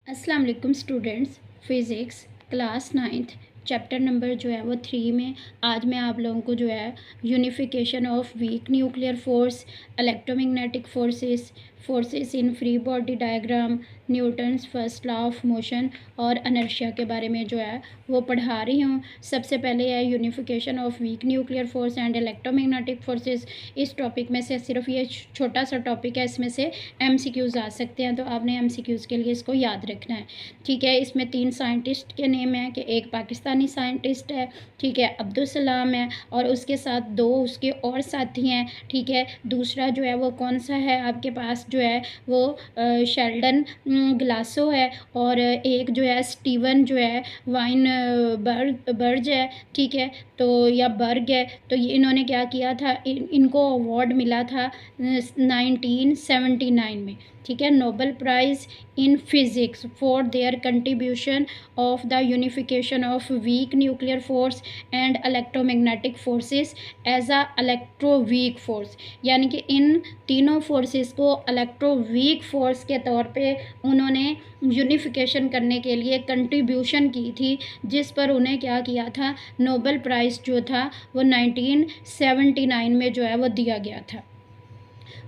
अस्सलाम वालेकुम students. Physics class 9th chapter number जो है वो 3 में आज मैं आप लोगों को जो है unification of weak nuclear force, electromagnetic forces in free body diagram, Newton's first law of motion और इनर्शिया के बारे में जो है वो पढ़ा रही हूँ। सबसे पहले है unification of weak nuclear force and electromagnetic forces. इस टॉपिक में से सिर्फ ये छोटा सा टॉपिक है, इसमें से MCQs आ सकते हैं, तो आपने MCQs के लिए इसको याद रखना है। ठीक है, इसमें 3 साइंटिस्ट के नेम हैं कि एक पाकिस्तानी साइंटिस्ट है, ठीक है, अब्दुल सलाम है, और उसके साथ 2 उसके और साथी हैं। ठीक है, दूसरा जो है वो कौन सा है आपके पास जो है वो शेल्डन ग्लासो है, और एक जो है स्टीवन जो है वाइन बर्ज है। ठीक है, तो या बर्ग है। तो ये इन्होंने क्या किया था, इनको अवार्ड मिला था 1979 में। ठीक है, Nobel prize in physics for their contribution of the unification of weak nuclear force and electromagnetic forces as a electro weak force. यानी कि इन तीनों फोर्सेस को इलेक्ट्रो वीक फोर्स के तौर पे उन्होंने यूनिफिकेशन करने के लिए कंट्रीब्यूशन की थी, जिस पर उन्हें क्या किया था, नोबेल प्राइज़ जो था वो 1979 में जो है वो दिया गया था।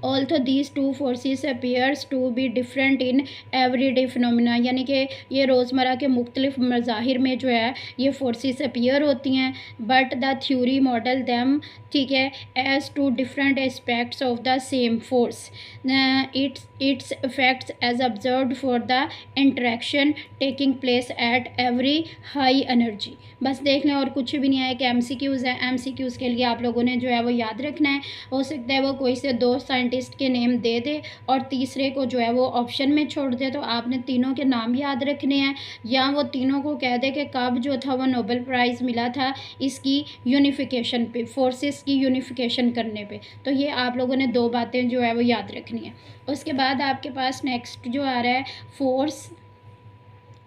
Although these two forces appears to be different in everyday phenomena, यानी कि ये रोज़मर्रा के मुख्तलिफ मज़ाहिर में जो है ये फोर्सेस अपीयर होती हैं, but the theory model them, ठीक है, as two different aspects of the same force. Its effects as observed for the interaction taking place at every high energy. बस देख लें, और कुछ भी नहीं है कि MCQs है। MCQs के लिए आप लोगों ने जो है वो याद रखना है। हो सकता है वो कोई से 2 साइंटिस्ट के नेम दे दे और तीसरे को जो है वो ऑप्शन में छोड़ दे, तो आपने तीनों के नाम याद रखने हैं, या वो तीनों को कह दे कि कब जो था वो नोबेल प्राइज़ मिला था इसकी यूनिफिकेशन पे, फोर्सेस की यूनिफिकेशन करने पे। तो ये आप लोगों ने 2 बातें जो है वो याद रखनी है। उसके बाद आपके पास नेक्स्ट जो आ रहा है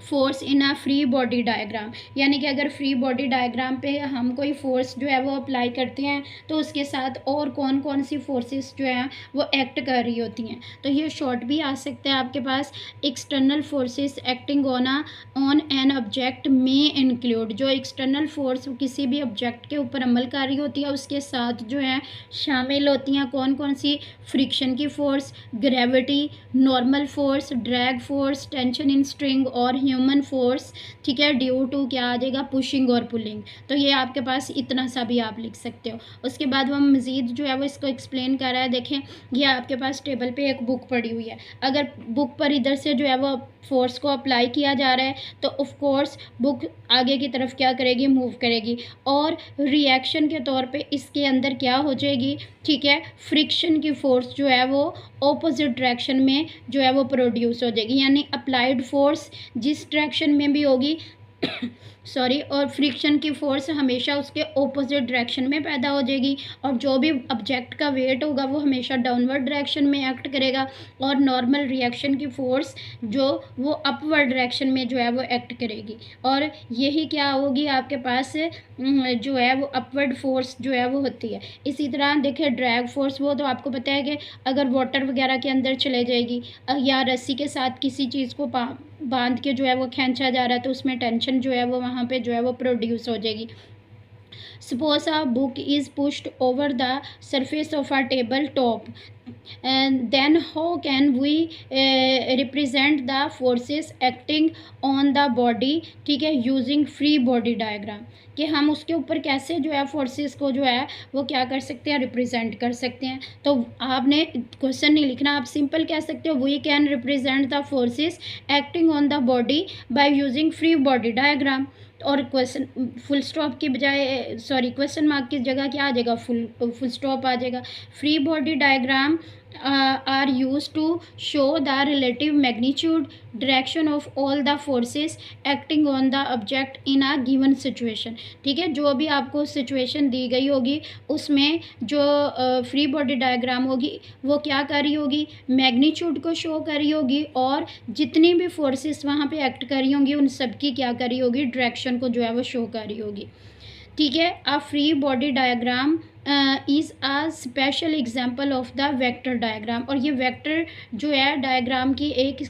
force in a free body diagram, यानी कि अगर फ्री बॉडी डायग्राम पे हम कोई फोर्स जो है वो अप्लाई करते हैं तो उसके साथ और कौन कौन सी फोर्सेस जो हैं वो एक्ट कर रही होती हैं। तो ये शॉर्ट भी आ सकता है आपके पास, external forces acting on an object में इंक्लूड। जो एक्सटर्नल फोर्स किसी भी ऑब्जेक्ट के ऊपर अमल कर रही होती है उसके साथ जो है शामिल होती हैं कौन कौन सी, फ्रिक्शन की force, gravity, normal force, drag force, tension in string और ह्यूमन फोर्स। ठीक है, ड्यू टू क्या आ जाएगा, पुशिंग और पुलिंग। तो ये आपके पास इतना सा भी आप लिख सकते हो। उसके बाद वो मज़ीद जो है वो इसको एक्सप्लेन कर रहा है। देखें, ये आपके पास टेबल पे एक बुक पड़ी हुई है, अगर बुक पर इधर से जो है वो फोर्स को अप्लाई किया जा रहा है तो ऑफ कोर्स बुक आगे की तरफ क्या करेगी, मूव करेगी, और रिएक्शन के तौर पे इसके अंदर क्या हो जाएगी, ठीक है, फ्रिक्शन की फोर्स जो है वो ऑपोजिट डायरेक्शन में जो है वो प्रोड्यूस हो जाएगी। यानी अप्लाइड फोर्स जिस डायरेक्शन में भी होगी सॉरी, और फ्रिक्शन की फोर्स हमेशा उसके ऑपोजिट डायरेक्शन में पैदा हो जाएगी, और जो भी ऑब्जेक्ट का वेट होगा वो हमेशा डाउनवर्ड डायरेक्शन में एक्ट करेगा, और नॉर्मल रिएक्शन की फोर्स जो वो अपवर्ड डायरेक्शन में जो है वो एक्ट करेगी, और यही क्या होगी आपके पास जो है वो अपवर्ड फोर्स जो है वो होती है। इसी तरह देखिए ड्रैग फोर्स, वो तो आपको पता है कि अगर वाटर वगैरह के अंदर चले जाएगी या रस्सी के साथ किसी चीज़ को बांध के जो है वो खींचा जा रहा है तो उसमें टेंशन जो है वो वहाँ पे जो है वो प्रोड्यूस हो जाएगी। Suppose a book is pushed over the surface of a table top, and then how can we represent the forces acting on the body, ठीक है, using free body diagram, कि हम उसके ऊपर कैसे जो है फोर्सेस को जो है वो क्या कर सकते हैं, रिप्रेजेंट कर सकते हैं। तो आपने क्वेश्चन नहीं लिखना, आप सिंपल कह सकते हो we can represent the forces acting on the body by using free body diagram. और क्वेश्चन फुल स्टॉप की बजाय सॉरी क्वेश्चन मार्क की जगह क्या आ जाएगा, फुल स्टॉप आ जाएगा। Free body diagram are use to show the relative magnitude direction of all the forces acting on the object in a given situation. ठीक है, जो भी आपको सिचुएशन दी गई होगी उसमें जो फ्री बॉडी डायग्राम होगी वो क्या कर रही होगी, मैग्नीट्यूड को शो कर रही होगी, और जितनी भी फोर्सेस वहाँ पे एक्ट कर रही होंगी उन सब की क्या कर रही होगी, डायरेक्शन को जो है वो शो कर रही होगी। ठीक है, a free body diagram is a special example of the vector diagram, और ये वेक्टर जो है डायग्राम की एक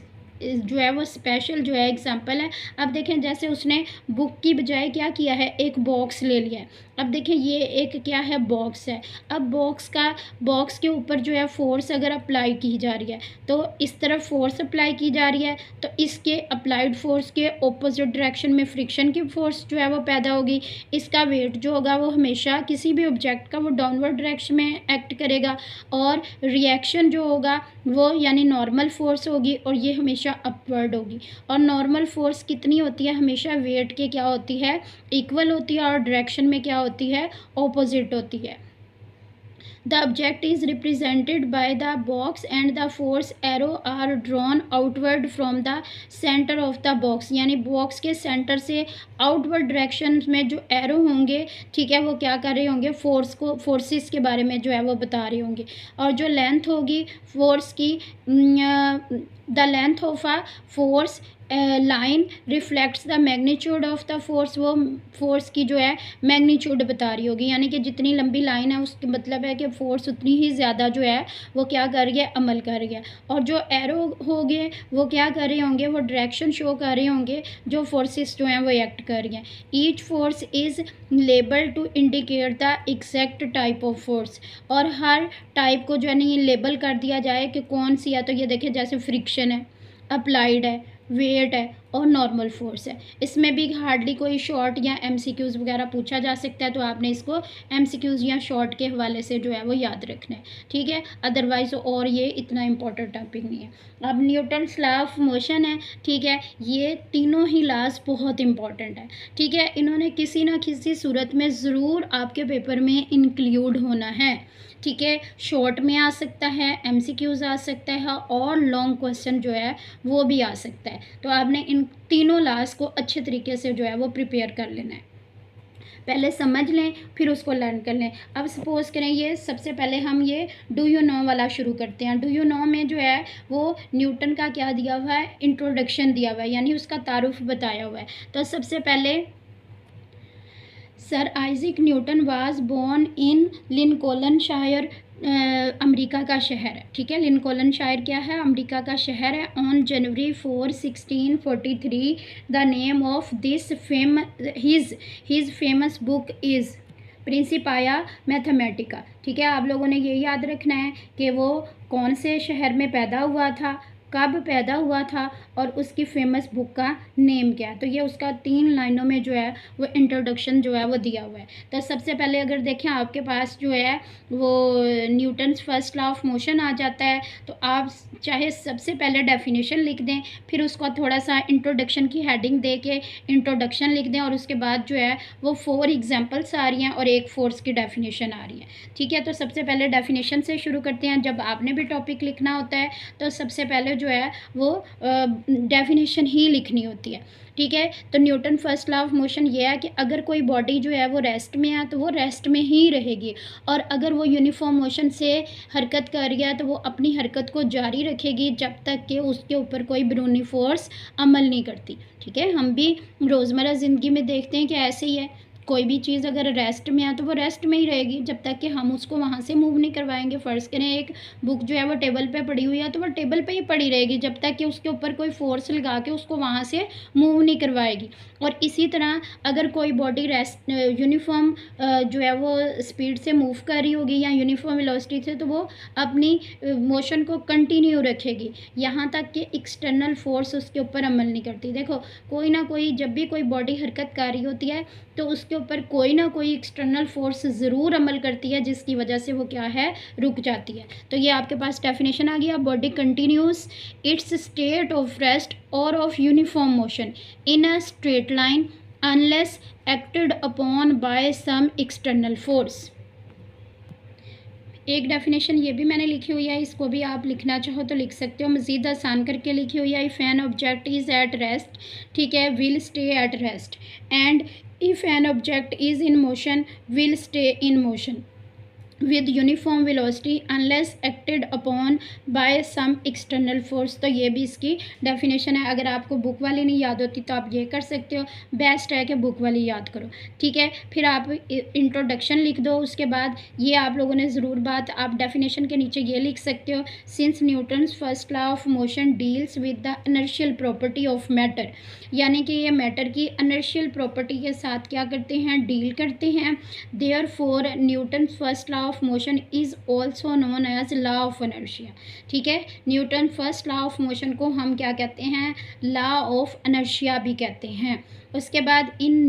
जो है वो स्पेशल जो है एग्जांपल है। अब देखें जैसे उसने बुक की बजाय क्या किया है, एक बॉक्स ले लिया है। अब देखें ये एक क्या है, बॉक्स है। अब बॉक्स के ऊपर जो है फोर्स अगर अप्लाई की जा रही है तो इस तरफ फोर्स अप्लाई की जा रही है, तो इसके अप्लाइड फोर्स के ऑपोजिट डायरेक्शन में फ्रिक्शन की फोर्स जो है वो पैदा होगी। इसका वेट जो होगा वो हमेशा किसी भी ऑब्जेक्ट का वो डाउनवर्ड डायरेक्शन में एक्ट करेगा, और रिएक्शन जो होगा वो यानी नॉर्मल फोर्स होगी, और ये हमेशा अपवर्ड होगी। और नॉर्मल फोर्स कितनी होती है, हमेशा वेट के क्या होती है, इक्वल होती है, और डायरेक्शन में क्या होती है, ऑपोजिट होती है। The object is represented by the box and the force arrow are drawn outward from the center of the box, यानी बॉक्स के सेंटर से आउटवर्ड डायरेक्शन में जो एरो होंगे, ठीक है, वो क्या कर रहे होंगे, फोर्सेस के बारे में जो है वो बता रहे होंगे। और जो लेंथ होगी फोर्स की, the length of a force line reflects the magnitude of the force, वो फोर्स की जो है मैग्नीट्यूड बता रही होगी, यानी कि जितनी लंबी लाइन है उसका मतलब है कि फोर्स उतनी ही ज़्यादा जो है वो क्या कर रही है, अमल कर रही है। और जो एरो होंगे वो क्या कर रहे होंगे, वो डायरेक्शन शो कर रहे होंगे जो फोर्सेस जो हैं वो एक्ट कर रही हैं। Each force is label to indicate the exact type of force, और हर टाइप को जो है नहीं लेबल कर दिया जाए कि कौन सी है। तो ये देखिए जैसे फ्रिक्शन है, अप्लाइड है, वेट है, और नॉर्मल फोर्स है। इसमें भी हार्डली कोई शॉर्ट या एमसीक्यूज़ वगैरह पूछा जा सकता है, तो आपने इसको एमसीक्यूज़ या शॉर्ट के हवाले से जो है वो याद रखना है, ठीक है। अदरवाइज़ और ये इतना इंपॉर्टेंट टॉपिक नहीं है। अब न्यूटन्स लॉ ऑफ मोशन है, ठीक है, ये तीनों ही लॉज बहुत इंपॉर्टेंट है, ठीक है। इन्होंने किसी ना किसी सूरत में ज़रूर आपके पेपर में इंक्लूड होना है, ठीक है। शॉर्ट में आ सकता है, एमसीक्यूज़ आ सकता है, और लॉन्ग क्वेश्चन जो है वो भी आ सकता है। तो आपने इन तीनों लॉज को अच्छे तरीके से जो है वो प्रिपेयर कर लेना है, पहले समझ लें फिर उसको लर्न कर लें। अब सपोज़ करें ये सबसे पहले हम ये डू यू नो वाला शुरू करते हैं। डू यू नो में जो है वो न्यूटन का क्या दिया हुआ है, इंट्रोडक्शन दिया हुआ है, यानी उसका तारुफ बताया हुआ है। तो सबसे पहले sir Isaac Newton was born in Lincolnshire, America का शहर है, ठीक है। लिंकॉल्नशायर क्या है, अमेरिका का शहर है। On January 4, 1643 the name of this his famous book is Principia Mathematica, ठीक है। आप लोगों ने ये याद रखना है कि वो कौन से शहर में पैदा हुआ था, कब पैदा हुआ था, और उसकी फेमस बुक का नेम क्या है। तो ये उसका 3 लाइनों में जो है वो इंट्रोडक्शन जो है वो दिया हुआ है। तो सबसे पहले अगर देखें आपके पास जो है वो Newton's first law of motion आ जाता है, तो आप चाहे सबसे पहले डेफिनेशन लिख दें, फिर उसको थोड़ा सा इंट्रोडक्शन की हेडिंग दे के इंट्रोडक्शन लिख दें, और उसके बाद जो है वो 4 एग्जाम्पल्स आ रही हैं और एक फोर्स की डेफिनेशन आ रही है, ठीक है। तो सबसे पहले डेफिनेशन से शुरू करते हैं। जब आपने भी टॉपिक लिखना होता है तो सबसे पहले जो है वो डेफिनेशन ही लिखनी होती है, ठीक है। तो Newton first law of motion ये है कि अगर कोई बॉडी जो है वो रेस्ट में है तो वो रेस्ट में ही रहेगी, और अगर वो यूनिफॉर्म मोशन से हरकत कर रही है तो वो अपनी हरकत को जारी रखेगी जब तक कि उसके ऊपर कोई बैरूनी फोर्स अमल नहीं करती, ठीक है। हम भी रोज़मर्रा ज़िंदगी में देखते हैं कि ऐसे ही है, कोई भी चीज़ अगर रेस्ट में है तो वो रेस्ट में ही रहेगी जब तक कि हम उसको वहाँ से मूव नहीं करवाएंगे। फ़र्ज़ करें एक बुक जो है वो टेबल पे पड़ी हुई है तो वो टेबल पे ही पड़ी रहेगी जब तक कि उसके ऊपर कोई फोर्स लगा के उसको वहाँ से मूव नहीं करवाएगी। और इसी तरह अगर कोई बॉडी रेस्ट यूनिफॉर्म जो है वो स्पीड से मूव कर रही होगी या यूनिफॉर्म वेलोसिटी से, तो वो अपनी मोशन को कंटिन्यू रखेगी यहाँ तक कि एक्सटर्नल फोर्स उसके ऊपर अमल नहीं करती। देखो कोई ना कोई जब भी कोई बॉडी हरकत कर रही होती है तो उसके ऊपर कोई ना कोई एक्सटर्नल फोर्स ज़रूर अमल करती है जिसकी वजह से वो क्या है, रुक जाती है। तो ये आपके पास डेफिनेशन आ गया। Body continues its state of rest or of uniform motion in a straight line unless acted upon by some external force. एक डेफिनेशन ये भी मैंने लिखी हुई है, इसको भी आप लिखना चाहो तो लिख सकते हो, मज़ीद आसान करके लिखी हुई है। If an object is at rest, ठीक है, will stay at rest, and if an object is in motion will stay in motion. with uniform velocity unless acted upon by some external force। तो ये भी इसकी definition है। अगर आपको book वाली नहीं याद होती तो आप ये कर सकते हो, बेस्ट है कि बुक वाली याद करो, ठीक है। फिर आप इंट्रोडक्शन लिख दो, उसके बाद ये आप लोगों ने ज़रूर बात, आप डेफिनेशन के नीचे ये लिख सकते हो, since Newton's first law of motion deals with the inertial property of matter, यानी कि ये मैटर की इनर्शियल प्रॉपर्टी के साथ क्या करते हैं, डील करते हैं। Therefore Newton first law of motion is also known as law of inertia, ठीक है। Newton first law of motion को हम क्या कहते हैं, लॉ ऑफ इनर्शिया भी कहते हैं। उसके बाद in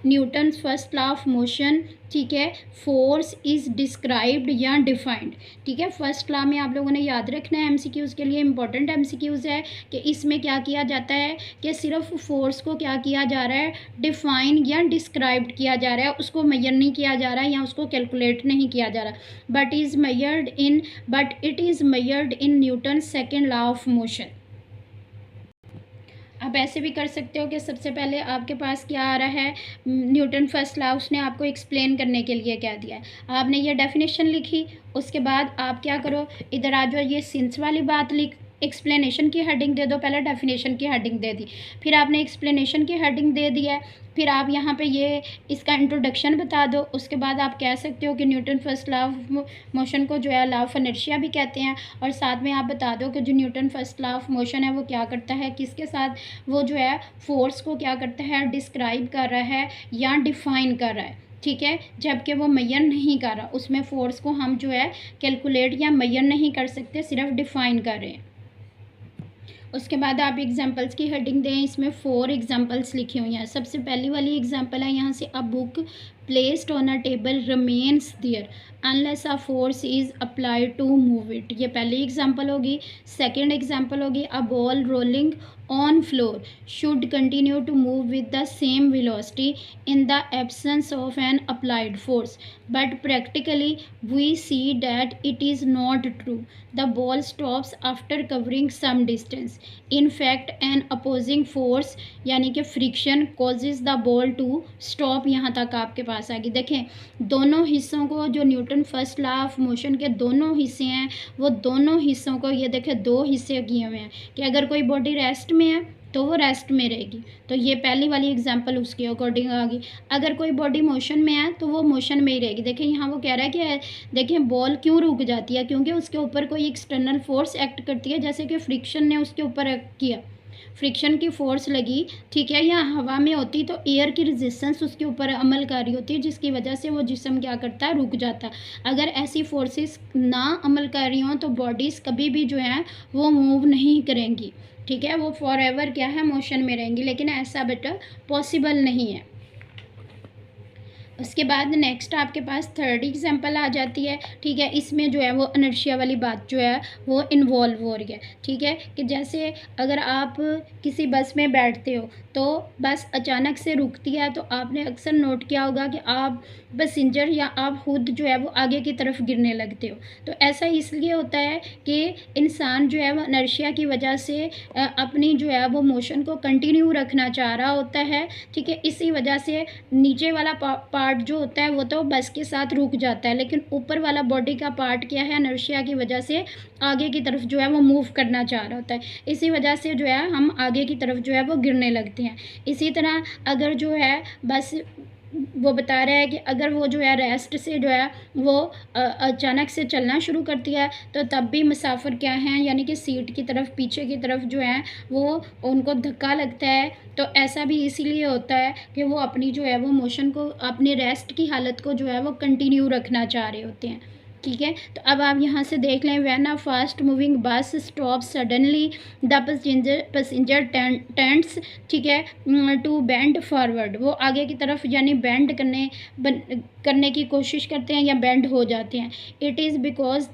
Newton first law of motion, ठीक है, फोर्स इज़ डिस्क्राइब्ड या डिफाइंड, ठीक है। फर्स्ट लॉ में आप लोगों ने याद रखना है, एमसीक्यूज़ के लिए इंपॉर्टेंट एमसीक्यूज़ है कि इसमें क्या किया जाता है कि सिर्फ फोर्स को क्या किया जा रहा है, डिफाइन या डिस्क्राइब्ड किया जा रहा है, उसको मेजर नहीं किया जा रहा है या उसको कैलकुलेट नहीं किया जा रहा, but it is measured in newton second law of motion. आप ऐसे भी कर सकते हो कि सबसे पहले आपके पास क्या आ रहा है, न्यूटन फर्स्ट लॉ, उसने आपको एक्सप्लेन करने के लिए क्या दिया है, आपने ये डेफिनेशन लिखी, उसके बाद आप क्या करो, इधर आ जाओ, ये सिंस वाली बात लिख, एक्सप्लेनेशन की हेडिंग दे दो, पहले डेफिनेशन की हेडिंग दे दी, फिर आपने एक्सप्लेनेशन की हेडिंग दे दिया है, फिर आप यहाँ पे ये इसका इंट्रोडक्शन बता दो, उसके बाद आप कह सकते हो कि Newton first law of motion को जो है लॉ ऑफ इनर्शिया भी कहते हैं, और साथ में आप बता दो कि जो Newton first law of motion है वो क्या करता है, किसके साथ, वो जो है फोर्स को क्या करता है, डिस्क्राइब कर रहा है या डिफाइन कर रहा है, ठीक है। जबकि वो मेजर नहीं कर रहा, उसमें फोर्स को हम जो है कैलकुलेट या मेजर नहीं कर सकते, सिर्फ डिफाइन कर रहे हैं। उसके बाद आप एग्जांपल्स की हेडिंग दें, इसमें 4 एग्जांपल्स लिखी हुई हैं। सबसे पहली वाली एग्जांपल है यहाँ से, a book placed on a table remains there unless a force is applied to move it, ये पहली एग्जांपल होगी। सेकंड एग्जांपल होगी, a ball rolling on floor should continue to move with the same velocity in the absence of an applied force, but practically we see that it is not true. The ball stops after covering some distance. In fact, an opposing force यानी कि friction causes the ball to stop। यहाँ तक आपके पास आ गई। देखें दोनों हिस्सों को, जो Newton first law of motion के दोनों हिस्से हैं, वो दोनों हिस्सों को ये देखें 2 हिस्से किए हुए हैं कि अगर कोई बॉडी रेस्ट में है तो वो रेस्ट में रहेगी, तो ये पहली वाली एग्जांपल उसके अकॉर्डिंग आ गई। अगर कोई बॉडी मोशन में है तो वो मोशन में ही रहेगी। देखें यहाँ वो कह रहा है कि देखें बॉल क्यों रुक जाती है, क्योंकि उसके ऊपर कोई एक्सटर्नल फोर्स एक्ट करती है, जैसे कि फ्रिक्शन ने उसके ऊपर एक्ट किया, फ्रिक्शन की फ़ोर्स लगी, ठीक है, या हवा में होती तो एयर की रेजिस्टेंस उसके ऊपर अमल कर रही होती है, जिसकी वजह से वो जिस्म क्या करता है, रुक जाता है। अगर ऐसी फोर्सेस ना अमल कर रही हों तो बॉडीज़ कभी भी जो है वो मूव नहीं करेंगी, ठीक है, वो फॉर एवर क्या है, मोशन में रहेंगी, लेकिन ऐसा बेटा पॉसिबल नहीं है। उसके बाद नेक्स्ट आपके पास थर्ड एग्जांपल आ जाती है, ठीक है। इसमें जो है वो इनर्शिया वाली बात जो है वो इन्वॉल्व हो रही है, ठीक है, कि जैसे अगर आप किसी बस में बैठते हो तो बस अचानक से रुकती है, तो आपने अक्सर नोट किया होगा कि आप पैसेंजर या आप खुद जो है वो आगे की तरफ गिरने लगते हो। तो ऐसा इसलिए होता है कि इंसान जो है वो इनर्शिया की वजह से अपनी जो है वो मोशन को कंटिन्यू रखना चाह रहा होता है, ठीक है। इसी वजह से नीचे वाला पार्ट जो होता है वो तो बस के साथ रुक जाता है, लेकिन ऊपर वाला बॉडी का पार्ट क्या है, इनर्शिया की वजह से आगे की तरफ जो है वो मूव करना चाह रहा होता है, इसी वजह से जो है हम आगे की तरफ जो है वो गिरने लगते हैं। इसी तरह अगर जो है बस वो बता रहा है कि अगर वो जो है रेस्ट से जो है वो अचानक से चलना शुरू करती है तो तब भी मुसाफिर क्या हैं, यानी कि सीट की तरफ, पीछे की तरफ जो है वो उनको धक्का लगता है। तो ऐसा भी इसीलिए होता है कि वो अपनी जो है वो मोशन को, अपने रेस्ट की हालत को जो है वो कंटिन्यू रखना चाह रहे होते हैं, ठीक है। तो अब आप यहाँ से देख लें, when a fast moving bus stop suddenly the passenger tends, ठीक है, टू बेंड फॉरवर्ड, वो आगे की तरफ यानी बेंड करने की कोशिश करते हैं या बेंड हो जाते हैं। It is because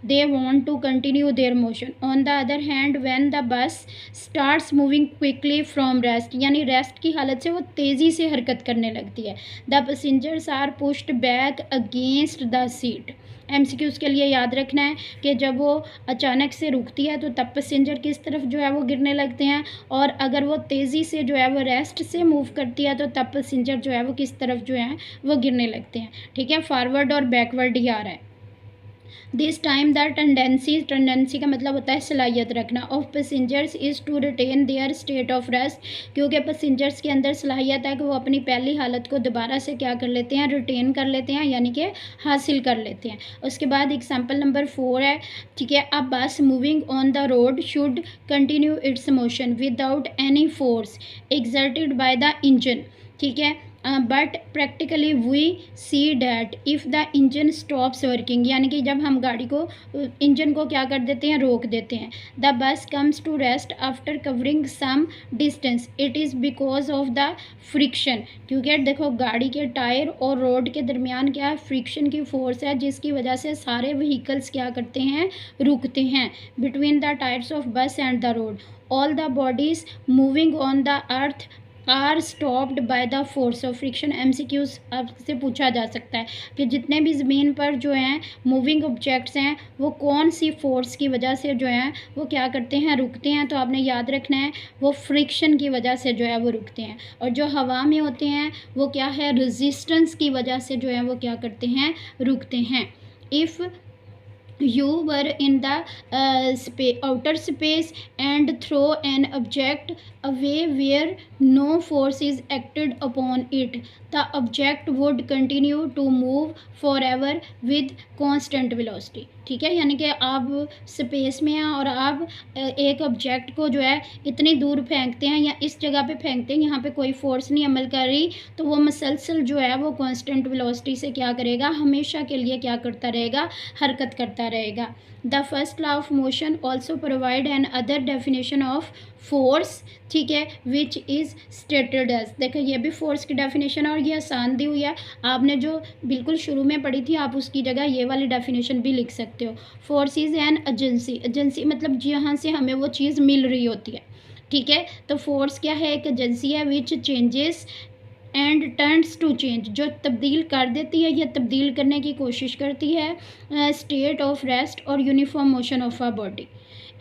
they want to continue their motion. On the other hand when the bus starts moving quickly from rest, यानी रेस्ट की हालत से वो तेज़ी से हरकत करने लगती है। The passengers are pushed back against the seat, MCQs के लिए याद रखना है कि जब वो अचानक से रुकती है तो तब पैसेंजर किस तरफ जो है वो गिरने लगते हैं, और अगर वो तेज़ी से जो है वो रेस्ट से मूव करती है तो तब पैसेंजर जो है वो किस तरफ जो है वो गिरने लगते हैं। ठीक है, फॉरवर्ड और बैकवर्ड ही आ रहा है। दिस टाइम द टेंडेंसी का मतलब होता है सलाहियत रखना of passengers is to retain their state of rest, क्योंकि पैसेंजर्स के अंदर सलाहियत है कि वो अपनी पहली हालत को दोबारा से क्या कर लेते हैं, रिटेन कर लेते हैं, यानी कि हासिल कर लेते हैं। उसके बाद एग्जाम्पल नंबर 4 है, ठीक है, a bus moving on the road should continue its motion without any force exerted by the engine. ठीक है, but practically we see that if the engine stops working, यानी कि जब हम गाड़ी को इंजन को क्या कर देते हैं, रोक देते हैं। The bus comes to rest after covering some distance, it is because of the friction, क्योंकि देखो गाड़ी के टायर और रोड के दरमियान क्या है, फ्रिक्शन की फोर्स है, जिसकी वजह से सारे व्हीकल्स क्या करते हैं, रुकते हैं। Between the tyres of bus and the road all the bodies moving on the earth are stopped by the force of friction. MCQs आपसे पूछा जा सकता है कि जितने भी ज़मीन पर जो हैं मूविंग ऑब्जेक्ट्स हैं वो कौन सी फोर्स की वजह से जो है वो क्या करते हैं, रुकते हैं। तो आपने याद रखना है वो फ्रिक्शन की वजह से जो है वो रुकते हैं, और जो हवा में होते हैं वो क्या है, रेजिस्टेंस की वजह से जो है वो क्या करते हैं, रुकते हैं। If you were in the outer space and throw an object away where no force is acted upon it, the object would continue to move forever with constant velocity। ठीक है, यानी कि आप स्पेस में हैं और आप एक ऑब्जेक्ट को जो है इतनी दूर फेंकते हैं या इस जगह पे फेंकते हैं यहाँ पे कोई फोर्स नहीं अमल कर रही, तो वो मसलसल जो है वो कांस्टेंट वेलोसिटी से क्या करेगा, हमेशा के लिए क्या करता रहेगा, हरकत करता रहेगा। The first law of motion also provide an other definition of force, ठीक है, विच इज़ स्टेटेड एज, देखो ये भी फोर्स की डेफिनेशन है और ये आसान दी हुई है, आपने जो बिल्कुल शुरू में पढ़ी थी आप उसकी जगह ये वाली डेफिनेशन भी लिख सकते हो। Force is an agency, agency मतलब जहाँ से हमें वो चीज़ मिल रही होती है। ठीक है, तो फोर्स क्या है, एक एजेंसी है which changes and turns to change, जो तब्दील कर देती है या तब्दील करने की कोशिश करती है स्टेट ऑफ रेस्ट और uniform motion of a body.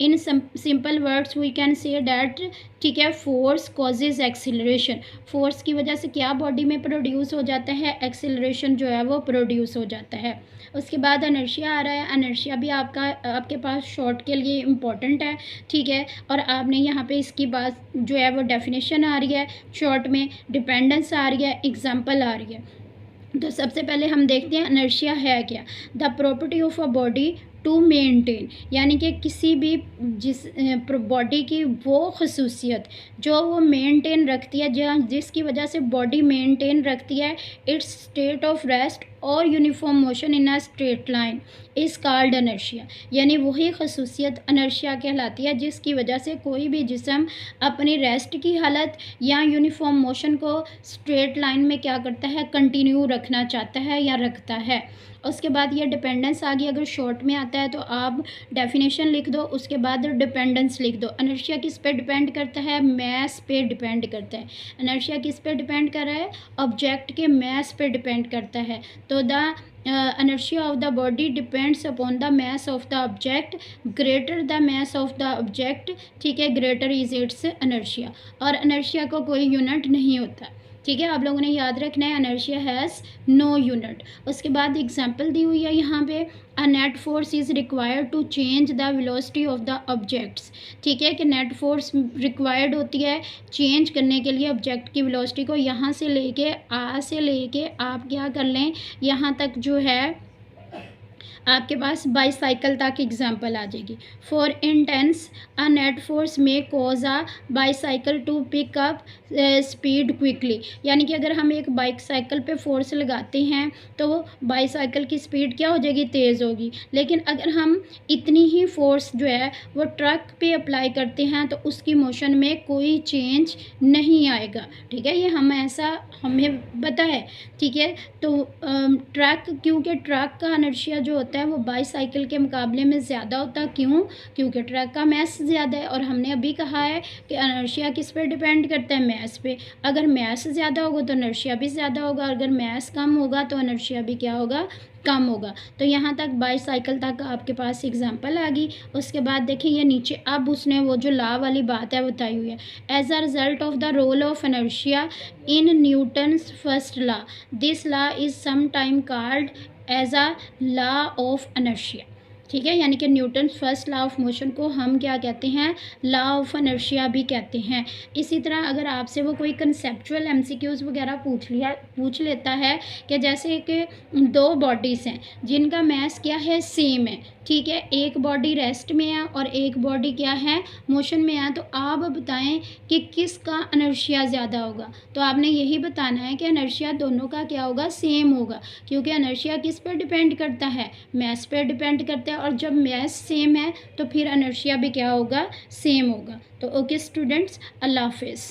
In simple words we can say that, ठीक है, फोर्स कॉजेज एक्सिलरेशन, फोर्स की वजह से क्या बॉडी में प्रोड्यूस हो जाता है, एक्सिलरेशन जो है वो प्रोड्यूस हो जाता है। उसके बाद इनर्शिया आ रहा है, इनर्शिया भी आपके पास शॉर्ट के लिए इम्पॉर्टेंट है। ठीक है, और आपने यहाँ पे इसकी बात जो है वो डेफिनेशन आ रही है शॉर्ट में, डिपेंडेंस आ रही है, एग्जाम्पल आ रही है। तो सबसे पहले हम देखते हैं इनर्शिया है क्या। The property of a body to maintain, यानी कि किसी भी बॉडी की वो खसूसियत जो वो मेंटेन रखती है, जिसकी वजह से बॉडी मेंटेन रखती है इट्स स्टेट ऑफ रेस्ट और uniform motion in a straight line is called inertia, यानी वही खसूसियत इनर्शिया कहलाती है जिसकी वजह से कोई भी जिस्म अपनी रेस्ट की हालत या यूनिफॉर्म मोशन को स्ट्रेट लाइन में क्या करता है, कंटिन्यू रखना चाहता है या रखता है। उसके बाद ये डिपेंडेंस आ गई, अगर शॉर्ट में आता है तो आप डेफिनेशन लिख दो, उसके बाद डिपेंडेंस लिख दो। इनर्शिया किस पे डिपेंड करता है, मैस पे डिपेंड करता है। इनर्शिया किस पे डिपेंड कर रहा है, ऑब्जेक्ट के मैस पे डिपेंड करता है। तो the inertia of the body depends upon the mass of the object, greater the mass of the object, ठीक है, greater is its inertia, और inertia को कोई यूनिट नहीं होता। ठीक है, आप लोगों ने याद रखना है इनर्शिया हैज़ नो यूनिट। उसके बाद एग्जांपल दी हुई है यहाँ पे, a net force is required to change the velocity of the objects. ठीक है, कि नेट फोर्स रिक्वायर्ड होती है चेंज करने के लिए ऑब्जेक्ट की वेलोसिटी को, यहाँ से लेके आप क्या कर लें, यहाँ तक जो है आपके पास बाईसाइकिल तक एग्जाम्पल आ जाएगी। For instance a net force may cause a bicycle to pick up speed quickly, यानी कि अगर हम एक बाइक साइकिल पे फोर्स लगाते हैं तो बाईसाइकिल की स्पीड क्या हो जाएगी, तेज़ होगी। लेकिन अगर हम इतनी ही फोर्स जो है वो ट्रक पे अप्लाई करते हैं तो उसकी मोशन में कोई चेंज नहीं आएगा। ठीक है, ये हमें पता है। ठीक है, तो ट्रक, क्योंकि ट्रक का इनर्शिया जो होता होता है वो बाईसाइकिल के मुकाबले में ज़्यादा होता है। क्यों? क्योंकि ट्रक का मास ज़्यादा है, और हमने अभी कहा है कि इनर्शिया किस पे डिपेंड करता है? मास पे। अगर मास ज़्यादा होगा तो इनर्शिया भी ज़्यादा होगा, अगर मास कम होगा तो इनर्शिया भी क्या होगा? कम होगा। तो यहाँ तक बाईसाइकिल तक आपके पास एग्जांपल आ गई। उसके बाद देखिए ये नीचे अब उसने वो जो लॉ वाली बात है बताई हुई है। As a result of the role of inertia in Newton's first law, this law is some time called as a law of inertia. ठीक है, यानी कि Newton first law of motion को हम क्या कहते हैं? लॉ ऑफ इनर्शिया भी कहते हैं। इसी तरह अगर आपसे वो कोई कंसेप्चुअल एमसीक्यूज़ वगैरह पूछ लेता है कि जैसे कि दो बॉडीज़ हैं जिनका मास क्या है? सेम है। ठीक है, एक बॉडी रेस्ट में है और एक बॉडी क्या है? मोशन में है। तो आप बताएं कि किसका इनर्शिया ज़्यादा होगा? तो आपने यही बताना है कि इनर्शिया दोनों का क्या होगा? सेम होगा, क्योंकि इनर्शिया किस पर डिपेंड करता है? मास पर डिपेंड करता है, और जब मास सेम है तो फिर इनर्शिया भी क्या होगा? सेम होगा। तो ओके स्टूडेंट्स, अल्लाह हाफिज़।